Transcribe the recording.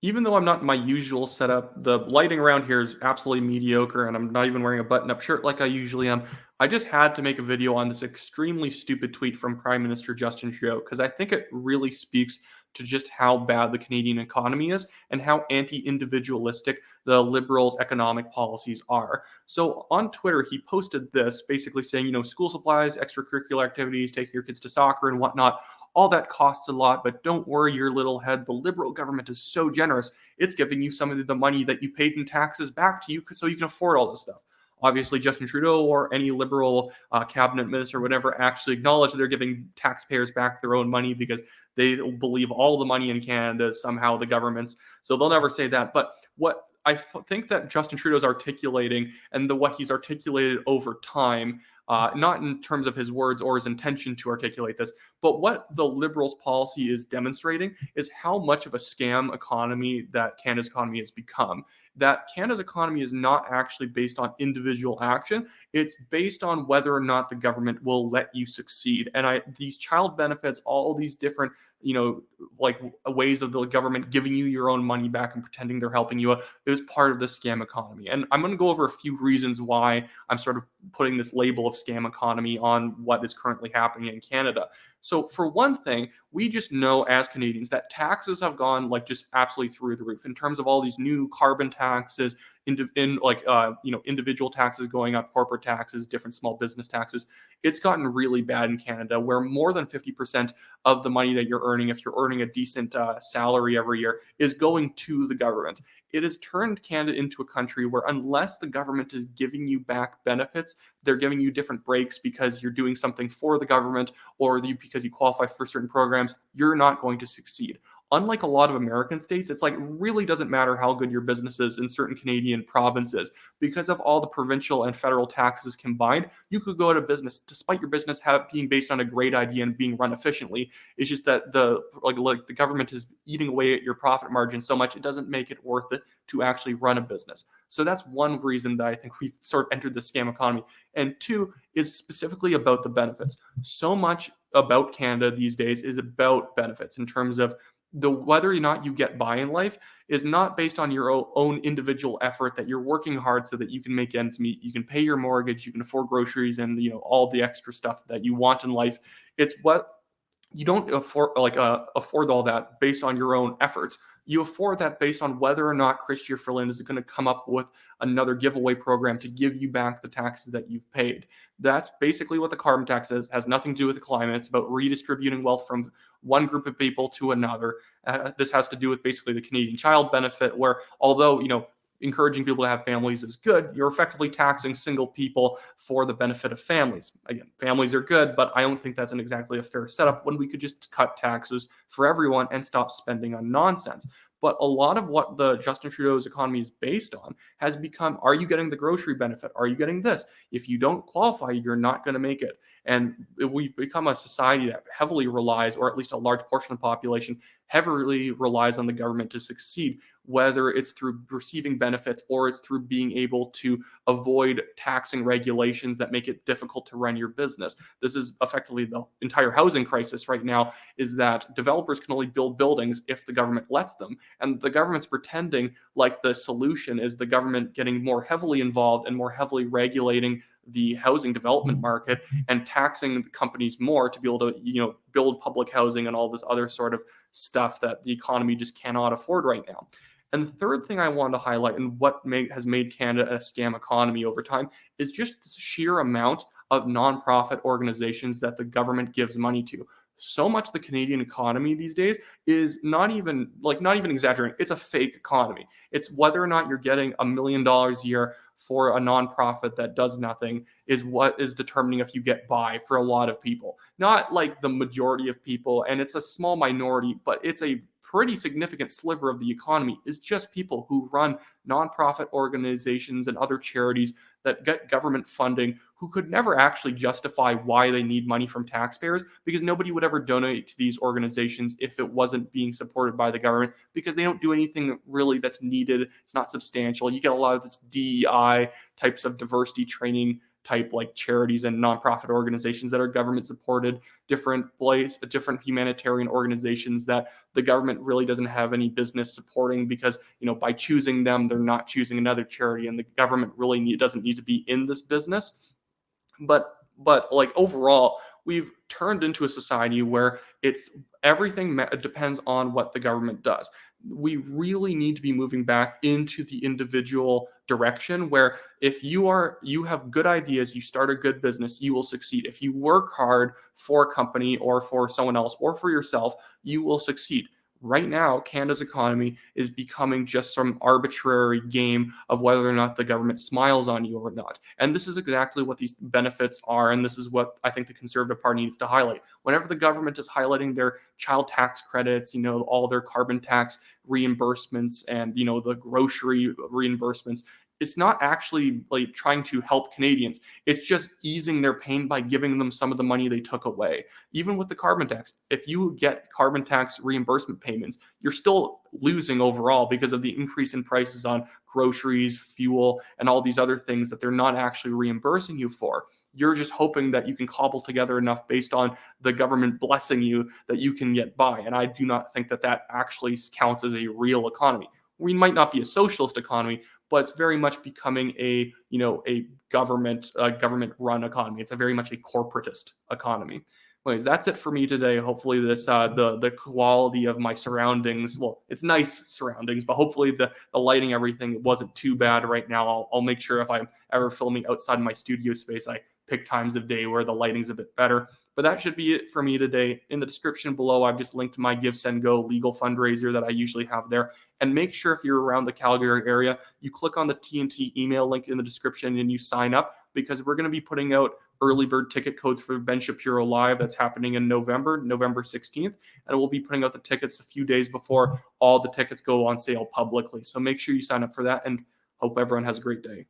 Even though I'm not in my usual setup, the lighting around here is absolutely mediocre, and I'm not even wearing a button-up shirt like I usually am. I just had to make a video on this extremely stupid tweet from Prime Minister Justin Trudeau because I think it really speaks to just how bad the Canadian economy is and how anti-individualistic the Liberals' economic policies are. So on Twitter, he posted this basically saying, school supplies, extracurricular activities, take your kids to soccer and whatnot. All that costs a lot, but don't worry your little head. The Liberal government is so generous. It's giving you some of the money that you paid in taxes back to you so you can afford all this stuff. Obviously, Justin Trudeau or any Liberal cabinet minister or whatever actually acknowledge they're giving taxpayers back their own money because they believe all the money in Canada is somehow the government's. So they'll never say that. But what I think that Justin Trudeau is articulating and what he's articulated over time, not in terms of his words or his intention to articulate this, but what the Liberals' policy is demonstrating is how much of a scam economy that Canada's economy has become. That Canada's economy is not actually based on individual action. It's based on whether or not the government will let you succeed. And these child benefits, all these different, like ways of the government giving you your own money back and pretending they're helping you, it was part of the scam economy. And I'm going to go over a few reasons why I'm sort of putting this label of scam economy on what is currently happening in Canada. So for one thing, we just know as Canadians that taxes have gone like just absolutely through the roof in terms of all these new carbon taxes, individual taxes going up, corporate taxes, different small business taxes. It's gotten really bad in Canada, where more than 50% of the money that you're earning, if you're earning a decent salary every year, is going to the government. It has turned Canada into a country where unless the government is giving you back benefits, they're giving you different breaks because you're doing something for the government or because you qualify for certain programs, you're not going to succeed. Unlike a lot of American states, it's like really doesn't matter how good your business is in certain Canadian provinces. Because of all the provincial and federal taxes combined, you could go out of business despite your business being based on a great idea and being run efficiently. It's just that the government is eating away at your profit margin so much it doesn't make it worth it to actually run a business. So that's one reason that I think we've sort of entered the scam economy. And two is specifically about the benefits. So much about Canada these days is about benefits in terms of whether or not you get by in life is not based on your own individual effort, that you're working hard so that you can make ends meet, you can pay your mortgage, you can afford groceries and all the extra stuff that you want in life. It's what you don't afford all that based on your own efforts. You afford that based on whether or not Chrystia Freeland is going to come up with another giveaway program to give you back the taxes that you've paid. That's basically what the carbon tax is. It has nothing to do with the climate. It's about redistributing wealth from one group of people to another. This has to do with basically the Canadian child benefit, where although encouraging people to have families is good, you're effectively taxing single people for the benefit of families. Again, families are good, but I don't think that's exactly a fair setup when we could just cut taxes for everyone and stop spending on nonsense. But a lot of what the Justin Trudeau's economy is based on has become, are you getting the grocery benefit? Are you getting this? If you don't qualify, you're not going to make it. And we've become a society that heavily relies, or at least a large portion of the population heavily relies on the government to succeed, whether it's through receiving benefits or it's through being able to avoid taxing regulations that make it difficult to run your business. This is effectively the entire housing crisis right now, is that developers can only build buildings if the government lets them. And the government's pretending like the solution is the government getting more heavily involved and more heavily regulating the housing development market and taxing the companies more to be able to build public housing and all this other sort of stuff that the economy just cannot afford right now. And the third thing I want to highlight, and what has made Canada a scam economy over time, is just the sheer amount of nonprofit organizations that the government gives money to. So much of the Canadian economy these days is not even exaggerating. It's a fake economy. It's whether or not you're getting $1 million a year for a nonprofit that does nothing is what is determining if you get by for a lot of people. Not like the majority of people, and it's a small minority, but it's a pretty significant sliver of the economy is just people who run nonprofit organizations and other charities that get government funding, who could never actually justify why they need money from taxpayers, because nobody would ever donate to these organizations if it wasn't being supported by the government, because they don't do anything really that's needed. It's not substantial. You get a lot of this DEI types of diversity training type like charities and nonprofit organizations that are government supported, different humanitarian organizations that the government really doesn't have any business supporting because, by choosing them, they're not choosing another charity, and the government really doesn't need to be in this business. But like overall, we've turned into a society where it's everything depends on what the government does. We really need to be moving back into the individual direction where if you have good ideas, you start a good business, you will succeed. If you work hard for a company or for someone else or for yourself, you will succeed. Right now, Canada's economy is becoming just some arbitrary game of whether or not the government smiles on you or not. And this is exactly what these benefits are. And this is what I think the Conservative Party needs to highlight. Whenever the government is highlighting their child tax credits, all their carbon tax reimbursements and, the grocery reimbursements, it's not actually like trying to help Canadians. It's just easing their pain by giving them some of the money they took away. Even with the carbon tax, if you get carbon tax reimbursement payments, you're still losing overall because of the increase in prices on groceries, fuel, and all these other things that they're not actually reimbursing you for. You're just hoping that you can cobble together enough based on the government blessing you that you can get by. And I do not think that that actually counts as a real economy. We might not be a socialist economy, but it's very much becoming a government run economy. It's a very much a corporatist economy. Anyways, that's it for me today. Hopefully this the quality of my surroundings, well, it's nice surroundings, but hopefully the lighting, everything wasn't too bad right now. I'll make sure if I'm ever filming outside my studio space, I pick times of day where the lighting's a bit better. But that should be it for me today. In the description below, I've just linked to my Give, Send, Go legal fundraiser that I usually have there. And make sure if you're around the Calgary area, you click on the TNT email link in the description and you sign up, because we're going to be putting out early bird ticket codes for Ben Shapiro Live. That's happening in November 16th. And we'll be putting out the tickets a few days before all the tickets go on sale publicly. So make sure you sign up for that, and hope everyone has a great day.